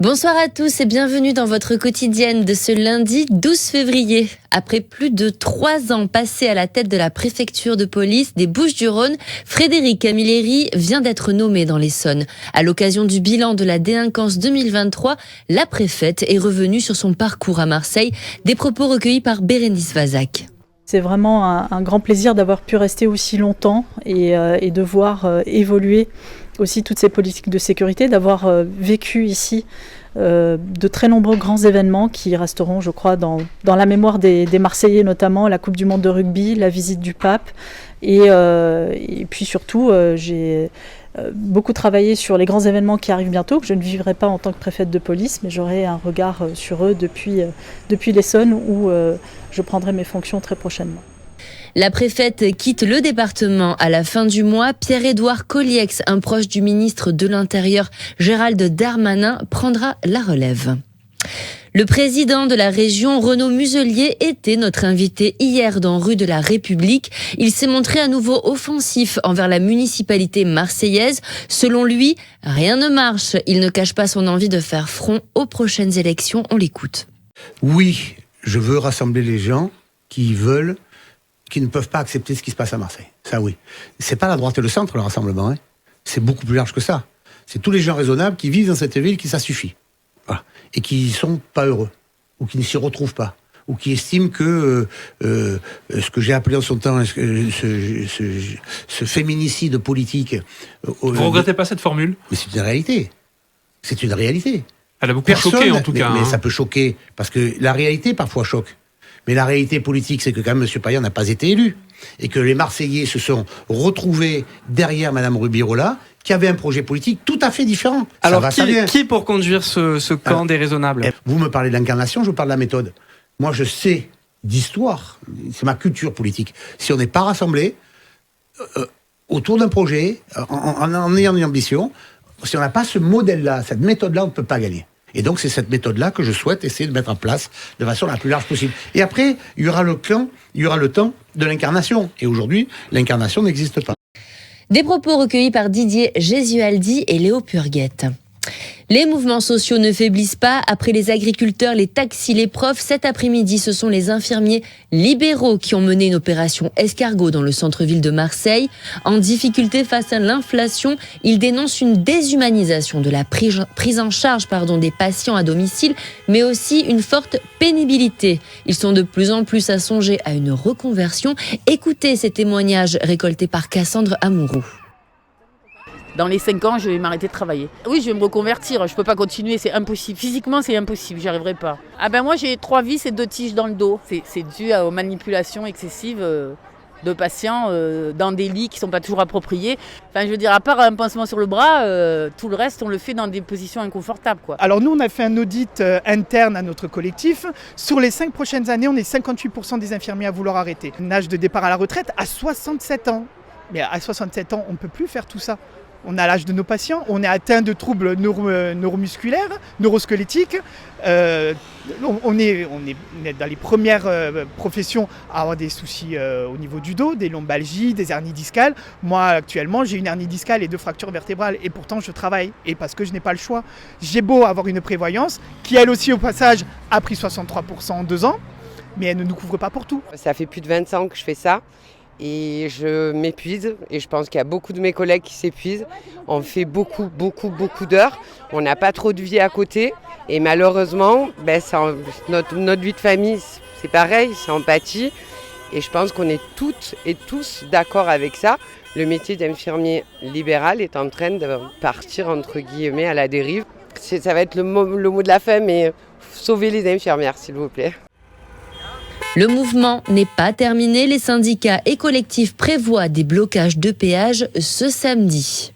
Bonsoir à tous et bienvenue dans votre quotidienne de ce lundi 12 février. Après plus de 3 ans passés à la tête de la préfecture de police des Bouches-du-Rhône, Frédéric Camilleri vient d'être nommé dans l'Essonne. À l'occasion du bilan de la délinquance 2023, la préfète est revenue sur son parcours à Marseille, des propos recueillis par Bérénice Vazac. C'est vraiment un grand plaisir d'avoir pu rester aussi longtemps et de voir évoluer aussi toutes ces politiques de sécurité, d'avoir vécu ici de très nombreux grands événements qui resteront, je crois, dans la mémoire des Marseillais, notamment la Coupe du Monde de rugby, la visite du pape. Et puis surtout, j'ai beaucoup travaillé sur les grands événements qui arrivent bientôt, que je ne vivrai pas en tant que préfète de police, mais j'aurai un regard sur eux depuis l'Essonne où je prendrai mes fonctions très prochainement. La préfète quitte le département à la fin du mois. Pierre-Édouard Coliex, un proche du ministre de l'Intérieur Gérald Darmanin, prendra la relève. Le président de la région, Renaud Muselier, était notre invité hier dans Rue de la République. Il s'est montré à nouveau offensif envers la municipalité marseillaise. Selon lui, rien ne marche. Il ne cache pas son envie de faire front aux prochaines élections. On l'écoute. Oui, je veux rassembler les gens qui ne peuvent pas accepter ce qui se passe à Marseille. Ça, oui. C'est pas la droite et le centre, le rassemblement. Hein. C'est beaucoup plus large que ça. C'est tous les gens raisonnables qui vivent dans cette ville qui ça suffit. Voilà. Et qui sont pas heureux. Ou qui ne s'y retrouvent pas. Ou qui estiment que ce que j'ai appelé en son temps ce féminicide politique... Vous ne regrettez pas cette formule ? Mais c'est une réalité. C'est une réalité. Elle a beaucoup choqué, en tout cas. Mais ça peut choquer. Parce que la réalité, parfois, choque. Mais la réalité politique, c'est que quand même M. Payan n'a pas été élu. Et que les Marseillais se sont retrouvés derrière Mme Rubirola, qui avait un projet politique tout à fait différent. Alors, qui pour conduire ce camp des raisonnables ? Vous me parlez de l'incarnation, je vous parle de la méthode. Moi, je sais d'histoire, c'est ma culture politique. Si on n'est pas rassemblés autour d'un projet, en ayant une ambition, si on n'a pas ce modèle-là, cette méthode-là, on ne peut pas gagner. Et donc, c'est cette méthode-là que je souhaite essayer de mettre en place de façon la plus large possible. Et après, il y aura le temps de l'incarnation. Et aujourd'hui, l'incarnation n'existe pas. Des propos recueillis par Didier Gesualdi et Léo Purguette. Les mouvements sociaux ne faiblissent pas. Après les agriculteurs, les taxis, les profs, cet après-midi, ce sont les infirmiers libéraux qui ont mené une opération escargot dans le centre-ville de Marseille. En difficulté face à l'inflation, ils dénoncent une déshumanisation de la prise en charge des patients à domicile, mais aussi une forte pénibilité. Ils sont de plus en plus à songer à une reconversion. Écoutez ces témoignages récoltés par Cassandre Amouroux. Dans les 5 ans, je vais m'arrêter de travailler. Oui, je vais me reconvertir, je ne peux pas continuer, c'est impossible. Physiquement, c'est impossible, j'y arriverai pas. Moi, j'ai 3 vis et 2 tiges dans le dos. C'est dû aux manipulations excessives de patients dans des lits qui ne sont pas toujours appropriés. Enfin, je veux dire, à part un pansement sur le bras, tout le reste, on le fait dans des positions inconfortables, quoi. Alors nous, on a fait un audit interne à notre collectif. Sur les 5 prochaines années, on est 58% des infirmiers à vouloir arrêter. Un âge de départ à la retraite à 67 ans. Mais à 67 ans, on ne peut plus faire tout ça. On a l'âge de nos patients, on est atteint de troubles neuromusculaires, neurosquelettiques. On est dans les premières professions à avoir des soucis au niveau du dos, des lombalgies, des hernies discales. Moi, actuellement, j'ai une hernie discale et 2 fractures vertébrales. Et pourtant, je travaille. Et parce que je n'ai pas le choix. J'ai beau avoir une prévoyance, qui elle aussi, au passage, a pris 63% en 2 ans. Mais elle ne nous couvre pas pour tout. Ça fait plus de 20 ans que je fais ça. Et je m'épuise, et je pense qu'il y a beaucoup de mes collègues qui s'épuisent. On fait beaucoup d'heures, on n'a pas trop de vie à côté. Et malheureusement, notre vie de famille, c'est pareil, c'est empathie. Et je pense qu'on est toutes et tous d'accord avec ça. Le métier d'infirmier libéral est en train de partir, entre guillemets, à la dérive. Ça va être le mot de la fin, mais sauvez les infirmières, s'il vous plaît. Le mouvement n'est pas terminé. Les syndicats et collectifs prévoient des blocages de péage ce samedi.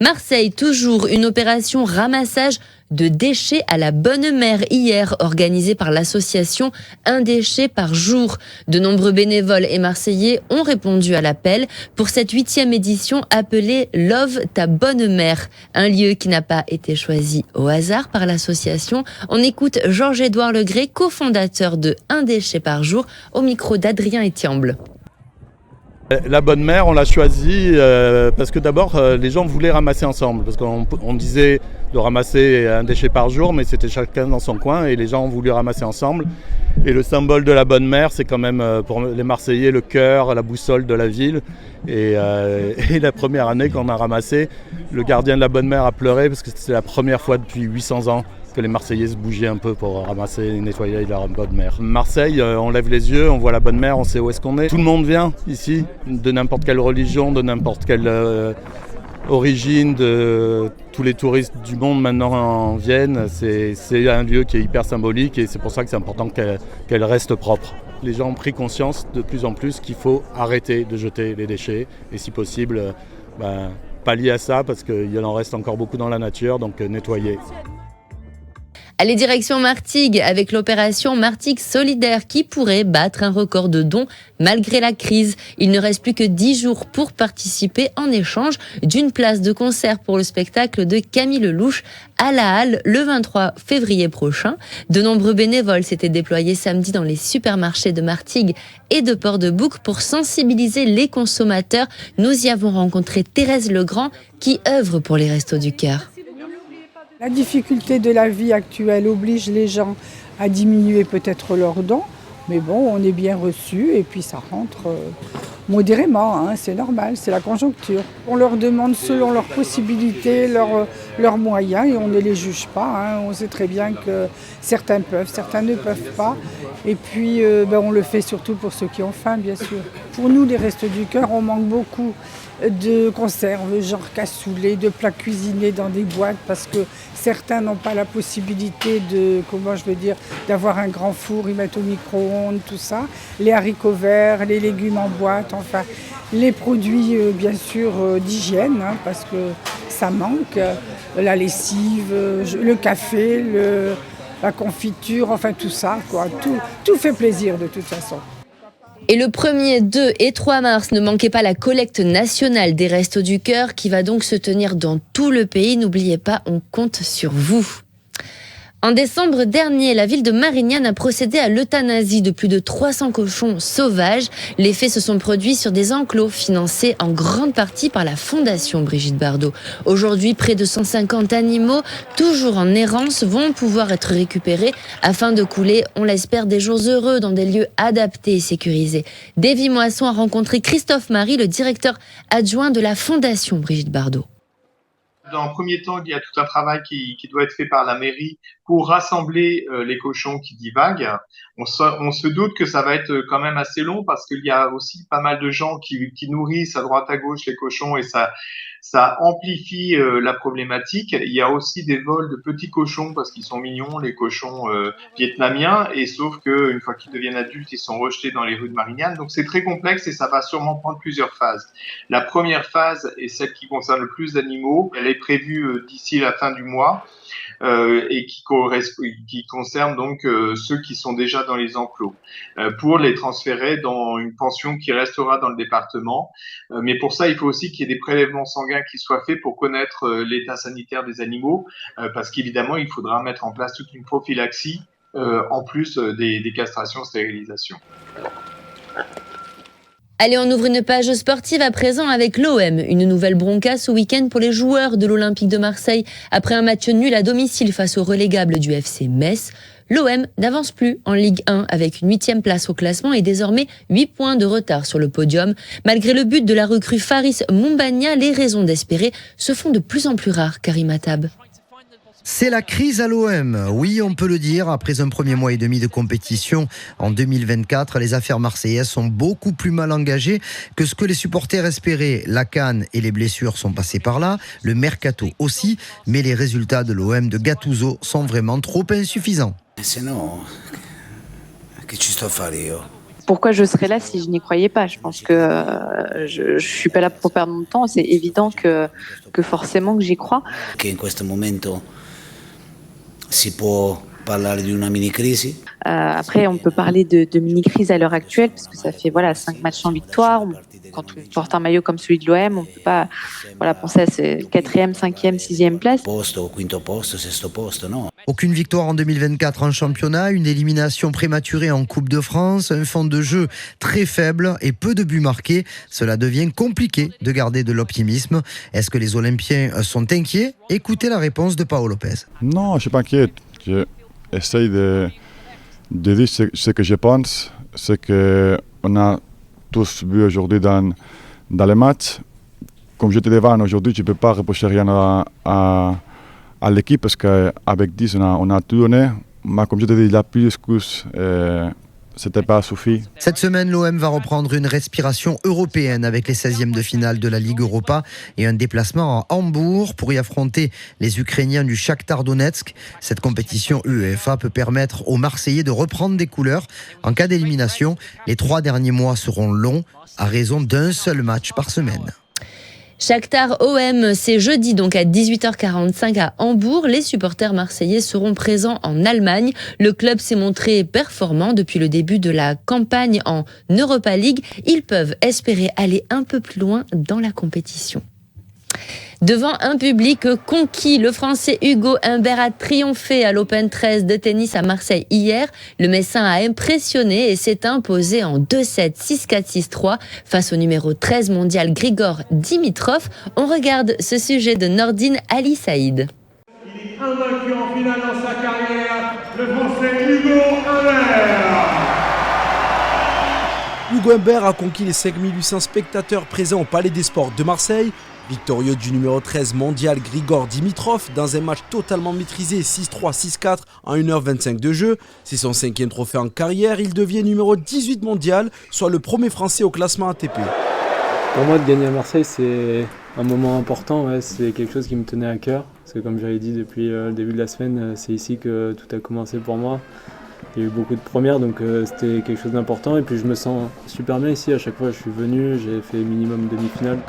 Marseille, toujours une opération ramassage de déchets à la bonne mère hier, organisée par l'association Un déchet par jour. De nombreux bénévoles et Marseillais ont répondu à l'appel pour cette 8e édition appelée Love ta bonne mère. Un lieu qui n'a pas été choisi au hasard par l'association. On écoute Georges-Édouard Legré, cofondateur de Un déchet par jour, au micro d'Adrien Etiamble. La bonne mère, on l'a choisie parce que d'abord, les gens voulaient ramasser ensemble. Parce qu'on disait de ramasser un déchet par jour, mais c'était chacun dans son coin et les gens ont voulu ramasser ensemble. Et le symbole de la bonne mère, c'est quand même pour les Marseillais le cœur, la boussole de la ville. Et la première année qu'on a ramassé, le gardien de la bonne mère a pleuré parce que c'était la première fois depuis 800 ans que les Marseillais se bougeaient un peu pour ramasser et nettoyer leur bonne mère. Marseille, on lève les yeux, on voit la bonne mère, on sait où est-ce qu'on est. Tout le monde vient ici, de n'importe quelle religion, de n'importe quelle origine, de tous les touristes du monde maintenant viennent. C'est un lieu qui est hyper symbolique et c'est pour ça que c'est important qu'elle reste propre. Les gens ont pris conscience de plus en plus qu'il faut arrêter de jeter les déchets et si possible pallier à ça parce qu'il en reste encore beaucoup dans la nature, donc nettoyer. Allez, direction Martigues avec l'opération Martigues Solidaire qui pourrait battre un record de dons malgré la crise. Il ne reste plus que 10 jours pour participer en échange d'une place de concert pour le spectacle de Camille Lelouch à la Halle le 23 février prochain. De nombreux bénévoles s'étaient déployés samedi dans les supermarchés de Martigues et de Port-de-Bouc pour sensibiliser les consommateurs. Nous y avons rencontré Thérèse Legrand qui œuvre pour les Restos du Cœur. La difficulté de la vie actuelle oblige les gens à diminuer peut-être leurs dons, mais bon, on est bien reçus et puis ça rentre modérément, c'est normal, c'est la conjoncture. On leur demande selon leurs possibilités, leurs moyens et on ne les juge pas. On sait très bien que certains peuvent, certains ne peuvent pas. Et puis on le fait surtout pour ceux qui ont faim, bien sûr. Pour nous, les Restos du Cœur, on manque beaucoup de conserves, genre cassoulet, de plats cuisinés dans des boîtes parce que certains n'ont pas la possibilité d'avoir un grand four, ils mettent au micro-ondes, tout ça. Les haricots verts, les légumes en boîte, enfin les produits bien sûr d'hygiène parce que ça manque, la lessive, le café, la confiture, enfin tout ça, quoi. Tout fait plaisir de toute façon. Et le 1er, 2 et 3 mars, ne manquez pas la collecte nationale des Restos du Cœur qui va donc se tenir dans tout le pays. N'oubliez pas, on compte sur vous. En décembre dernier, la ville de Marignane a procédé à l'euthanasie de plus de 300 cochons sauvages. Les faits se sont produits sur des enclos financés en grande partie par la Fondation Brigitte Bardot. Aujourd'hui, près de 150 animaux, toujours en errance, vont pouvoir être récupérés afin de couler, on l'espère, des jours heureux dans des lieux adaptés et sécurisés. Davy Moisson a rencontré Christophe Marie, le directeur adjoint de la Fondation Brigitte Bardot. Dans un premier temps, il y a tout un travail qui doit être fait par la mairie pour rassembler les cochons qui divaguent. On se doute que ça va être quand même assez long parce qu'il y a aussi pas mal de gens qui nourrissent à droite à gauche les cochons et ça amplifie la problématique. Il y a aussi des vols de petits cochons parce qu'ils sont mignons, les cochons vietnamiens, et sauf que une fois qu'ils deviennent adultes, ils sont rejetés dans les rues de Marignane. Donc c'est très complexe et ça va sûrement prendre plusieurs phases. La première phase est celle qui concerne le plus d'animaux. Elle est prévue d'ici la fin du mois. Et qui concerne donc ceux qui sont déjà dans les enclos, pour les transférer dans une pension qui restera dans le département. Mais pour ça, il faut aussi qu'il y ait des prélèvements sanguins qui soient faits pour connaître l'état sanitaire des animaux, parce qu'évidemment, il faudra mettre en place toute une prophylaxie, en plus des castrations, stérilisations. Allez, on ouvre une page sportive à présent avec l'OM. Une nouvelle bronca ce week-end pour les joueurs de l'Olympique de Marseille. Après un match nul à domicile face au relégable du FC Metz, l'OM n'avance plus en Ligue 1 avec une 8e place au classement et désormais 8 points de retard sur le podium. Malgré le but de la recrue Faris Mumbagna, les raisons d'espérer se font de plus en plus rares, Karim Attab. C'est la crise à l'OM, oui on peut le dire. Après un premier mois et demi de compétition en 2024, les affaires marseillaises sont beaucoup plus mal engagées que ce que les supporters espéraient. La CAN et les blessures sont passées par là, le mercato aussi, mais les résultats de l'OM de Gattuso sont vraiment trop insuffisants. Pourquoi je serais là si je n'y croyais pas ? Je pense que je suis pas là pour perdre mon temps. C'est évident que forcément que j'y crois. Après, on peut parler de mini-crise à l'heure actuelle, parce que ça fait 5 matchs sans victoire. quand on porte un maillot comme celui de l'OM, on ne peut pas penser à ces 4e, 5e, 6e place. Aucune victoire en 2024 en championnat, une élimination prématurée en Coupe de France, un fond de jeu très faible et peu de buts marqués. Cela devient compliqué de garder de l'optimisme. Est-ce que les Olympiens sont inquiets ? Écoutez la réponse de Paolo Lopez. Non, je ne suis pas inquiet. J'essaie de dire ce que je pense. C'est qu'on a tous vu aujourd'hui dans les matchs. Comme je te devant aujourd'hui, je ne peux pas reprocher rien à l'équipe parce qu'avec 10, on a tout donné. Mais comme je te dis, il n'y a plus d'excuses. C'était pas suffi. Cette semaine, l'OM va reprendre une respiration européenne avec les 16e de finale de la Ligue Europa et un déplacement à Hambourg pour y affronter les Ukrainiens du Shakhtar Donetsk. Cette compétition UEFA peut permettre aux Marseillais de reprendre des couleurs. En cas d'élimination, les 3 derniers mois seront longs à raison d'un seul match par semaine. Shakhtar OM, c'est jeudi donc à 18h45 à Hambourg. Les supporters marseillais seront présents en Allemagne. Le club s'est montré performant depuis le début de la campagne en Europa League. Ils peuvent espérer aller un peu plus loin dans la compétition. Devant un public conquis, le Français Hugo Humbert a triomphé à l'Open 13 de tennis à Marseille hier. Le Messin a impressionné et s'est imposé en 2-7, 6-4, 6-3 face au numéro 13 mondial Grigor Dimitrov. On regarde ce sujet de Nordine Ali Saïd. Il est invaincu en finale dans sa carrière, le Français Hugo Humbert. Hugo Humbert a conquis les 5800 spectateurs présents au Palais des Sports de Marseille. Victorieux du numéro 13 mondial Grigor Dimitrov dans un match totalement maîtrisé 6-3, 6-4 en 1h25 de jeu. C'est son 5e trophée en carrière. Il devient numéro 18 mondial, soit le premier Français au classement ATP. Pour moi, de gagner à Marseille, c'est un moment important. Ouais. C'est quelque chose qui me tenait à cœur. Parce que comme j'avais dit depuis le début de la semaine, c'est ici que tout a commencé pour moi. Il y a eu beaucoup de premières, donc c'était quelque chose d'important. Et puis je me sens super bien ici. À chaque fois que je suis venu, j'ai fait minimum demi-finale.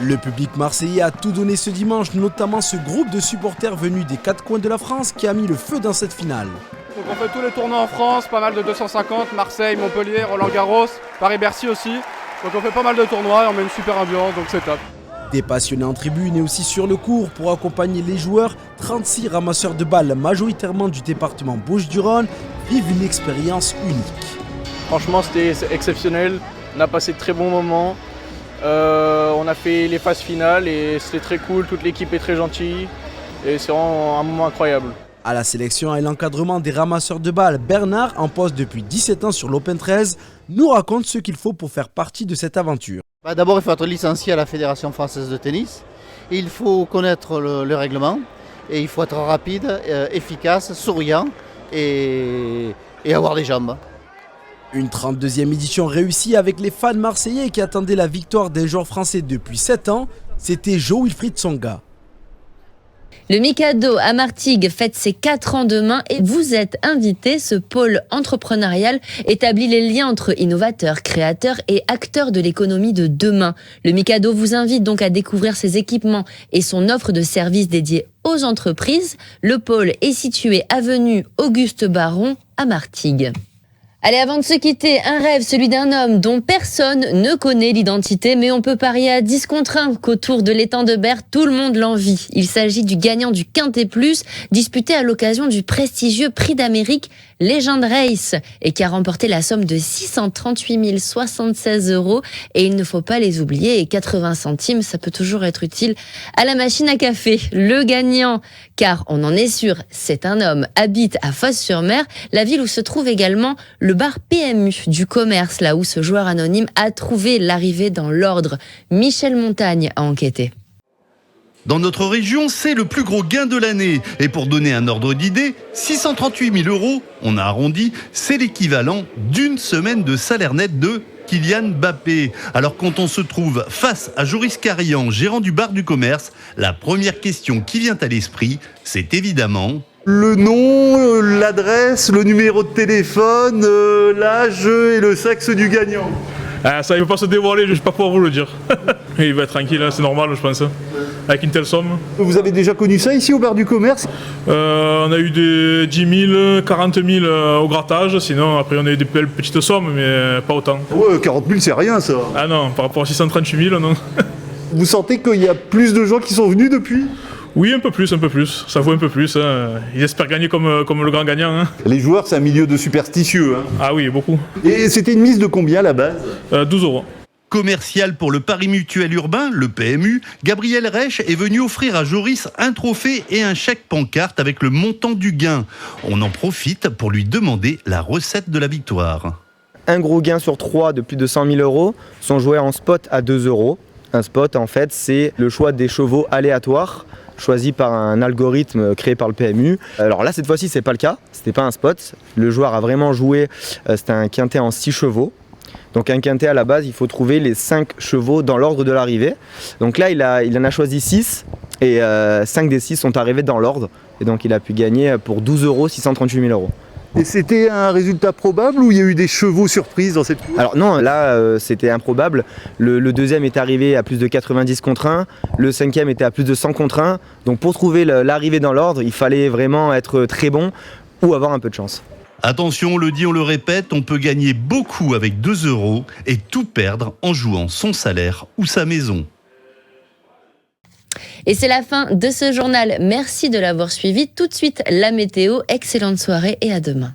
Le public marseillais a tout donné ce dimanche, notamment ce groupe de supporters venus des 4 coins de la France qui a mis le feu dans cette finale. Donc on fait tous les tournois en France, pas mal de 250, Marseille, Montpellier, Roland-Garros, Paris-Bercy aussi. Donc on fait pas mal de tournois et on met une super ambiance, donc c'est top. Des passionnés en tribune et aussi sur le court pour accompagner les joueurs, 36 ramasseurs de balles majoritairement du département Bouches-du-Rhône vivent une expérience unique. Franchement c'était exceptionnel, on a passé de très bons moments. On a fait les phases finales et c'était très cool, toute l'équipe est très gentille et c'est vraiment un moment incroyable. À la sélection et l'encadrement des ramasseurs de balles, Bernard, en poste depuis 17 ans sur l'Open 13, nous raconte ce qu'il faut pour faire partie de cette aventure. D'abord, il faut être licencié à la Fédération française de tennis, il faut connaître le règlement et il faut être rapide, efficace, souriant et avoir des jambes. Une 32e édition réussie avec les fans marseillais qui attendaient la victoire d'un joueur français depuis 7 ans, c'était Jo-Wilfried Tsonga. Le Mikado à Martigues fête ses 4 ans demain et vous êtes invité. Ce pôle entrepreneurial établit les liens entre innovateurs, créateurs et acteurs de l'économie de demain. Le Mikado vous invite donc à découvrir ses équipements et son offre de services dédiés aux entreprises. Le pôle est situé avenue Auguste Baron à Martigues. Allez, avant de se quitter, un rêve, celui d'un homme dont personne ne connaît l'identité, mais on peut parier à 10 contre 1 qu'autour de l'étang de Berre, tout le monde l'envie. Il s'agit du gagnant du Quintet Plus, disputé à l'occasion du prestigieux Prix d'Amérique Legend Race, et qui a remporté la somme de 638 076 €. Et il ne faut pas les oublier, et 80 centimes, ça peut toujours être utile à la machine à café. Le gagnant, car on en est sûr, c'est un homme, habite à Fos-sur-Mer, la ville où se trouve également le bar PMU du commerce, là où ce joueur anonyme a trouvé l'arrivée dans l'ordre. Michel Montagne a enquêté. Dans notre région, c'est le plus gros gain de l'année. Et pour donner un ordre d'idée, 638 000 €, on a arrondi, c'est l'équivalent d'une semaine de salaire net de Kylian Mbappé. Alors quand on se trouve face à Joris Carian, gérant du bar du commerce, la première question qui vient à l'esprit, c'est évidemment le nom, l'adresse, le numéro de téléphone, l'âge et le sexe du gagnant. Ça, il ne veut pas se dévoiler, je ne vais pas pouvoir vous le dire. Il va être tranquille, c'est normal, je pense, avec une telle somme. Vous avez déjà connu ça ici au bar du commerce? On a eu des 10 000, 40 000 au grattage, sinon après on a eu des belles petites sommes, mais pas autant. Ouais, 40 000 c'est rien ça. Ah non, par rapport à 638 000, non. Vous sentez qu'il y a plus de gens qui sont venus depuis? Oui, un peu plus, ça vaut un peu plus. Ils espèrent gagner comme le grand gagnant. Les joueurs, c'est un milieu de superstitieux. Ah oui, beaucoup. Et c'était une mise de combien à la base? 12 €. Commercial pour le Paris Mutuel Urbain, le PMU, Gabriel Reich est venu offrir à Joris un trophée et un chèque pancarte avec le montant du gain. On en profite pour lui demander la recette de la victoire. Un gros gain sur 3 de plus de 100 000 € sont joués en spot à 2 €. Un spot, en fait, c'est le choix des chevaux aléatoires choisi par un algorithme créé par le PMU. Alors là, cette fois-ci, c'est pas le cas. C'était pas un spot. Le joueur a vraiment joué. C'était un quintet en 6 chevaux. Donc un quintet à la base, il faut trouver les 5 chevaux dans l'ordre de l'arrivée. Donc là, il en a choisi 6 et 5 des 6 sont arrivés dans l'ordre. Et donc il a pu gagner pour 12 €, 638 000 €. Et c'était un résultat probable ou il y a eu des chevaux surprises dans cette course? Alors non, là c'était improbable. Le deuxième est arrivé à plus de 90 contre 1, le cinquième était à plus de 100 contre 1. Donc pour trouver l'arrivée dans l'ordre, il fallait vraiment être très bon ou avoir un peu de chance. Attention, on le dit, on le répète, on peut gagner beaucoup avec 2 € et tout perdre en jouant son salaire ou sa maison. Et c'est la fin de ce journal. Merci de l'avoir suivi. Tout de suite, la météo. Excellente soirée et à demain.